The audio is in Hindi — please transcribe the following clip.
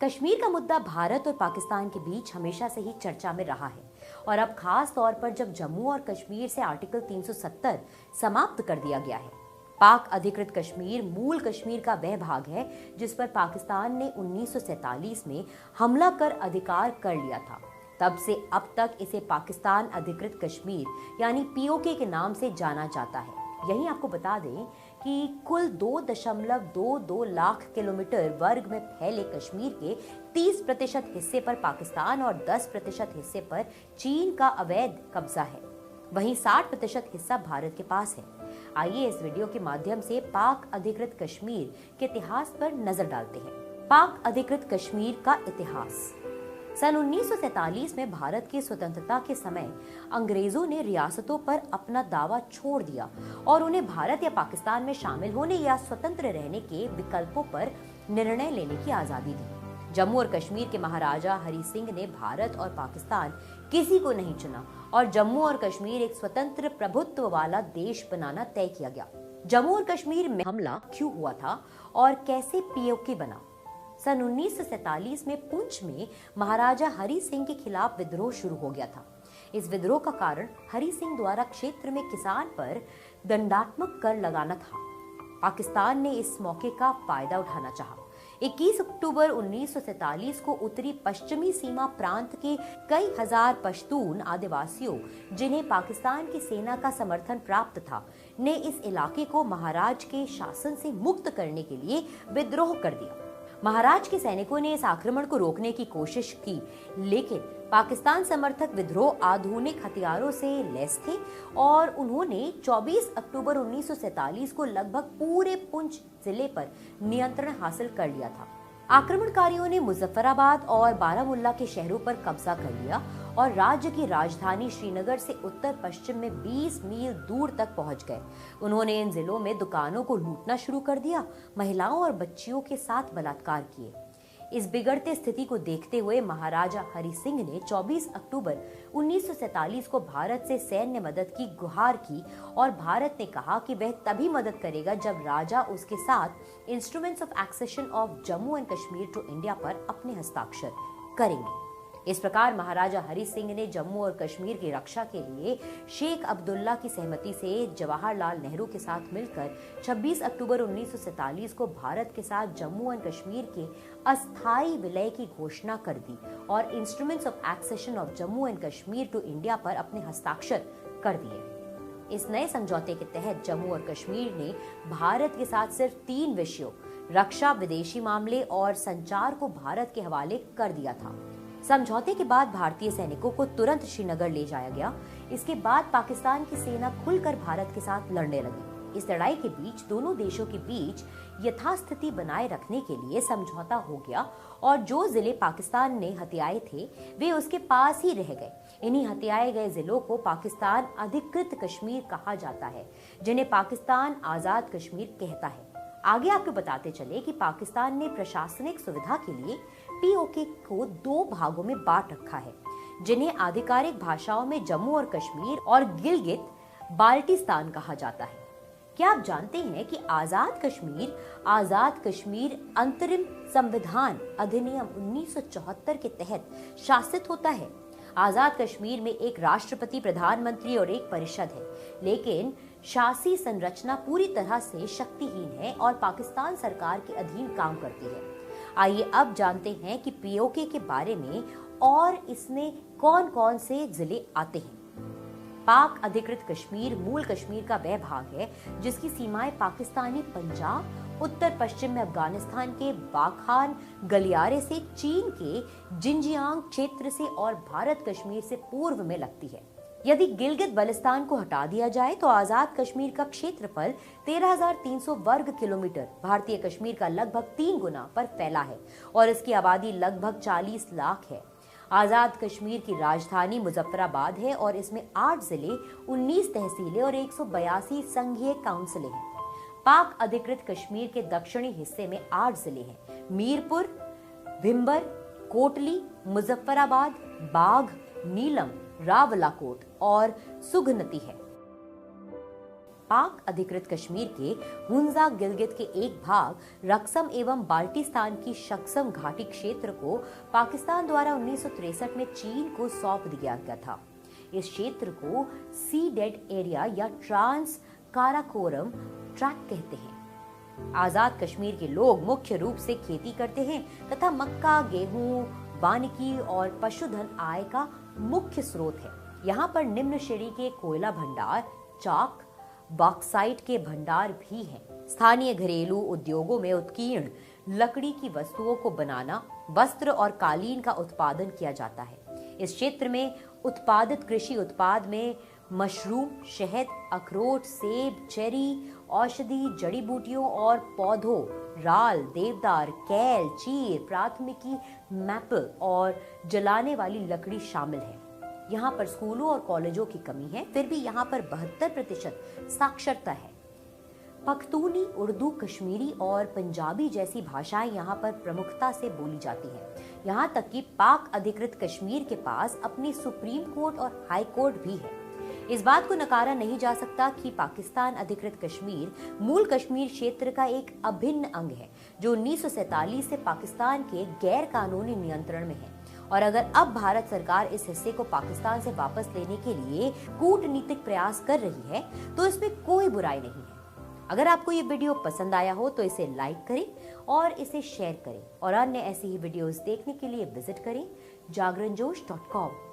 कश्मीर का मुद्दा भारत और पाकिस्तान के बीच हमेशा से ही चर्चा में रहा है और अब खास तौर पर जब जम्मू और कश्मीर से आर्टिकल 370 समाप्त कर दिया गया है। पाक अधिकृत कश्मीर मूल कश्मीर का वह भाग है जिस पर पाकिस्तान ने 1947 में हमला कर अधिकार कर लिया था। तब से अब तक इसे पाकिस्तान अधिकृत कश्मीर यानी पीओके के नाम से जाना जाता है। यही आपको बता दें कि कुल 2.22 लाख किलोमीटर वर्ग में फैले कश्मीर के 30% हिस्से पर पाकिस्तान और 10% हिस्से पर चीन का अवैध कब्जा है। वहीं 60% हिस्सा भारत के पास है। आइए इस वीडियो के माध्यम से पाक अधिकृत कश्मीर के इतिहास पर नजर डालते हैं। पाक अधिकृत कश्मीर का इतिहास। सन 1947 में भारत की स्वतंत्रता के समय अंग्रेजों ने रियासतों पर अपना दावा छोड़ दिया और उन्हें भारत या पाकिस्तान में शामिल होने या स्वतंत्र रहने के विकल्पों पर निर्णय लेने की आजादी दी। जम्मू और कश्मीर के महाराजा हरि सिंह ने भारत और पाकिस्तान किसी को नहीं चुना और जम्मू और कश्मीर एक स्वतंत्र प्रभुत्व वाला देश बनाना तय किया गया। जम्मू और कश्मीर में हमला क्यों हुआ था और कैसे पीओके बना? सन 1947 में पुंछ में महाराजा हरि सिंह के खिलाफ विद्रोह शुरू हो गया था। इस विद्रोह का कारण हरि सिंह द्वारा क्षेत्र में किसान पर दंडात्मक कर लगाना था। पाकिस्तान ने इस मौके का फायदा उठाना चाहा। 21 अक्टूबर 1947 को उत्तरी पश्चिमी सीमा प्रांत के कई हजार पश्तून आदिवासियों, जिन्हें पाकिस्तान की सेना का समर्थन प्राप्त था, ने इस इलाके को महाराज के शासन से मुक्त करने के लिए विद्रोह कर दिया। महाराज के सैनिकों ने इस आक्रमण को रोकने की कोशिश की, लेकिन पाकिस्तान समर्थक विद्रोह आधुनिक हथियारों से लैस थे और उन्होंने 24 अक्टूबर 1947 को लगभग पूरे पुंछ जिले पर नियंत्रण हासिल कर लिया था। आक्रमणकारियों ने मुजफ्फराबाद और बारामुल्ला के शहरों पर कब्जा कर लिया और राज्य की राजधानी श्रीनगर से उत्तर पश्चिम में 20 मील दूर तक पहुंच गए। उन्होंने इन जिलों में दुकानों को लूटना शुरू कर दिया, महिलाओं और बच्चियों के साथ बलात्कार किए। इस बिगड़ते स्थिति को देखते हुए महाराजा हरि सिंह ने 24 अक्टूबर 1947 को भारत से सैन्य मदद की गुहार की और भारत ने कहा कि वह तभी मदद करेगा जब राजा उसके साथ instruments of accession of Jammu and Kashmir to India पर अपने हस्ताक्षर करेंगे। इस प्रकार महाराजा हरि सिंह ने जम्मू और कश्मीर की रक्षा के लिए शेख अब्दुल्ला की सहमति से जवाहरलाल नेहरू के साथ मिलकर 26 अक्टूबर 1947 को भारत के साथ जम्मू एंड कश्मीर के अस्थायी विलय की घोषणा कर दी और instruments of accession of Jammu and Kashmir to India पर अपने हस्ताक्षर कर दिए। इस नए समझौते के तहत जम्मू और कश्मीर ने भारत के साथ सिर्फ 3 विषयों रक्षा, विदेशी मामले और संचार को भारत के हवाले कर दिया था। समझौते के बाद भारतीय सैनिकों को तुरंत श्रीनगर ले जाया गया। इसके बाद पाकिस्तान की सेना खुलकर भारत के साथ लड़ने लगी। इस लड़ाई के बीच दोनों देशों के बीच यथास्थिति बनाए रखने के लिए समझौता हो गया और जो जिले पाकिस्तान ने हथियाए थे वे उसके पास ही रह गए। इन्हीं हथियाए गए जिलों को पाकिस्तान अधिकृत कश्मीर कहा जाता है, जिन्हें पाकिस्तान आजाद कश्मीर कहता है। आगे आपको बताते चले कि पाकिस्तान ने प्रशासनिक सुविधा के लिए पीओके को 2 भागों में बांट रखा है, जिन्हें आधिकारिक भाषाओं में जम्मू और कश्मीर और गिलगित बाल्टिस्तान कहा जाता है। क्या आप जानते हैं कि आजाद कश्मीर अंतरिम संविधान अधिनियम 1974 के तहत शासित होता है। आजाद कश्मीर में एक राष्ट्रपति, प्रधानमंत्री और एक परिषद है, लेकिन शासी संरचना पूरी तरह से शक्तिहीन है और पाकिस्तान सरकार के अधीन काम करती है। आइए अब जानते हैं कि पीओके के बारे में और इसमें कौन-कौन से जिले आते हैं। पाक अधिकृत कश्मीर मूल कश्मीर का वह भाग है जिसकी सीमाएं पाकिस्तानी पंजाब, उत्तर पश्चिम में अफगानिस्तान के बाखान गलियारे से, चीन के जिंजियांग क्षेत्र से और भारत कश्मीर से पूर्व में लगती है। यदि गिलगित बल्तिस्तान को हटा दिया जाए तो आजाद कश्मीर का क्षेत्रफल 13,300 वर्ग किलोमीटर भारतीय कश्मीर का लगभग 3 गुना पर फैला है और इसकी आबादी लगभग 40 लाख है। आजाद कश्मीर की राजधानी मुजफ्फराबाद है और इसमें 8 जिले, 19 तहसीलें और 182 संघीय काउंसिलें हैं। पाक अधिकृत कश्मीर के दक्षिणी हिस्से में 8 जिले हैं। मीरपुर, भिम्बर, कोटली, मुजफ्फराबाद, बाघ, नीलम, रावलाकोट और सुगनती है। पाक अधिकृत कश्मीर के हुंजा गिलगित के एक भाग रक्सम एवं बाल्टिस्तान की शक्सम घाटी क्षेत्र को पाकिस्तान द्वारा 1963 में चीन को सौंप दिया गया था। इस क्षेत्र को सी डेड एरिया या ट्रांस काराकोरम ट्रैक्ट कहते हैं। आजाद कश्मीर के लोग मुख्य रूप से खेती करते हैं तथा मक्का, गेहूं, वानिकी और पशुधन आय का मुख्य स्रोत है। यहाँ पर निम्न श्रेणी के कोयला भंडार, चाक, बॉक्साइट के भंडार भी हैं। स्थानीय घरेलू उद्योगों में उत्कीर्ण लकड़ी की वस्तुओं को बनाना, वस्त्र और कालीन का उत्पादन किया जाता है। इस क्षेत्र में उत्पादित कृषि उत्पाद में मशरूम, शहद, अखरोट, सेब, चेरी, औषधि, जड़ी बूटियों और पौधों, राल, देवदार, कैल, चीर, प्राथमिकी, मैपल और जलाने वाली लकड़ी शामिल है। यहाँ पर स्कूलों और कॉलेजों की कमी है, फिर भी यहाँ पर 72% साक्षरता है। पख्तूनी, उर्दू, कश्मीरी और पंजाबी जैसी भाषाएं यहाँ पर प्रमुखता से बोली जाती हैं। यहाँ तक कि पाक अधिकृत कश्मीर के पास अपनी सुप्रीम कोर्ट और हाई कोर्ट भी है। इस बात को नकारा नहीं जा सकता कि पाकिस्तान अधिकृत कश्मीर मूल कश्मीर क्षेत्र का एक अभिन्न अंग है, जो 1947 से पाकिस्तान के गैर कानूनी नियंत्रण में है। और अगर अब भारत सरकार इस हिस्से को पाकिस्तान से वापस लेने के लिए कूटनीतिक प्रयास कर रही है तो इसमें कोई बुराई नहीं है। अगर आपको ये वीडियो पसंद आया हो तो इसे लाइक करें और इसे शेयर करें और अन्य ऐसी ही वीडियोस देखने के लिए विजिट करें जागरणजोश.com।